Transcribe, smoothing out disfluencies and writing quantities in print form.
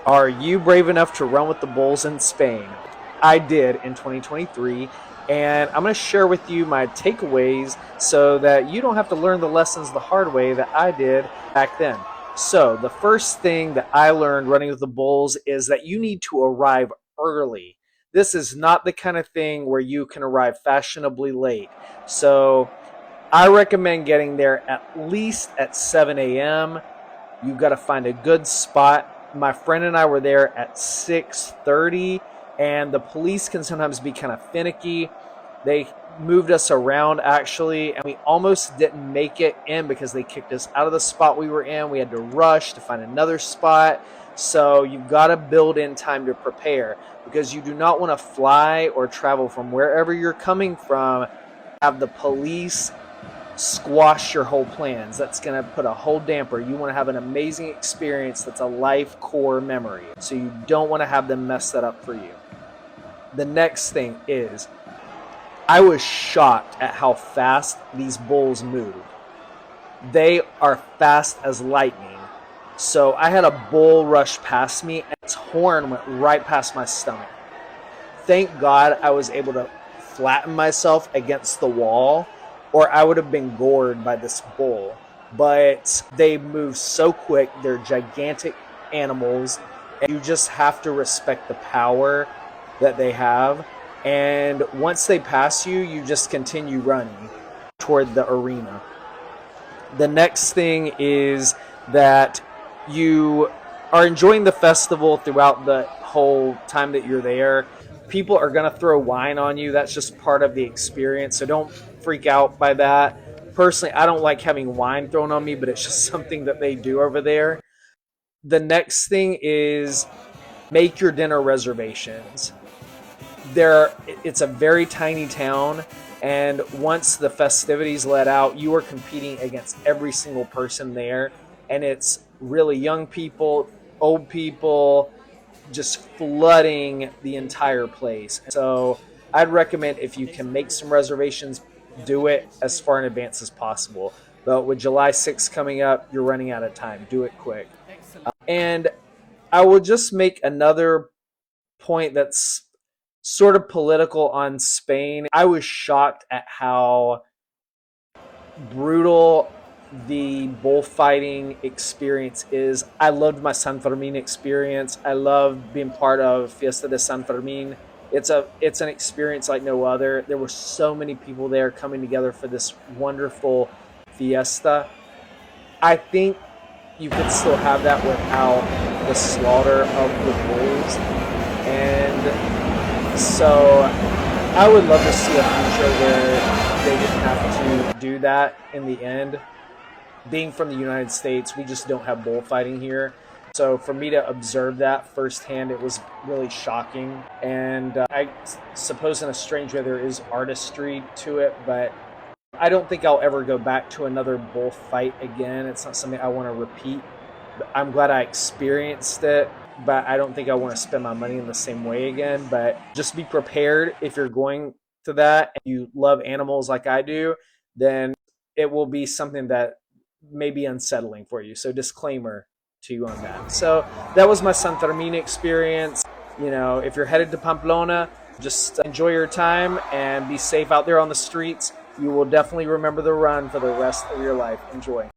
Are you brave enough to run with the bulls in Spain? I did in 2023, and I'm going to share with you my takeaways so that you don't have to learn the lessons the hard way that I did back then. So, the first thing that I learned running with the bulls is that you need to arrive early. This is not the kind of thing where you can arrive fashionably late. So, I recommend getting there at least at 7 a.m. You've got to find a good spot. My friend and I were there at 6:30, and the police can sometimes be kind of finicky. They moved us around actually, and we almost didn't make it in because they kicked us out of the spot we were in. We had to rush to find another spot. So you've got to build in time to prepare because you do not want to fly or travel from wherever you're coming from, have the police squash your whole plans. That's going to put a whole damper. You want to have an amazing experience that's a life core memory. So you don't want to have them mess that up for you. The next thing is, I was shocked at how fast these bulls move. They are fast as lightning. So I had a bull rush past me, and its horn went right past my stomach. Thank God I was able to flatten myself against the wall, or I would have been gored by this bull. But they move so quick. They're gigantic animals, and you just have to respect the power that they have. And once they pass you, you just continue running toward the arena. The next thing is that you are enjoying the festival throughout the whole time that you're there. People are going to throw wine on you. That's just part of the experience. So don't freak out by that. Personally, I don't like having wine thrown on me, but it's just something that they do over there. The next thing is make your dinner reservations. It's a very tiny town, and once the festivities let out, you are competing against every single person there, and it's really young people, old people, just flooding the entire place. So I'd recommend, if you can make some reservations, do it as far in advance as possible. But with July 6th coming up, you're running out of time. Do it quick. And I will just make another point that's sort of political on Spain. I was shocked at how brutal the bullfighting experience is. I loved my San Fermin experience. I love being part of Fiesta de San Fermin. It's an experience like no other. There were so many people there coming together for this wonderful fiesta. I think you could still have that without the slaughter of the bulls. And so I would love to see a future where they didn't have to do that in the end. Being from the United States, we just don't have bullfighting here. So for me to observe that firsthand, it was really shocking. And I suppose in a strange way there is artistry to it, but I don't think I'll ever go back to another bullfight again. It's not something I want to repeat. I'm glad I experienced it, but I don't think I want to spend my money in the same way again. But just be prepared. If you're going to that and you love animals like I do, then it will be something that may be unsettling for you. So disclaimer to you on that. So that was my San Fermin experience. You know, if you're headed to Pamplona, just enjoy your time and be safe out there on the streets. You will definitely remember the run for the rest of your life. Enjoy.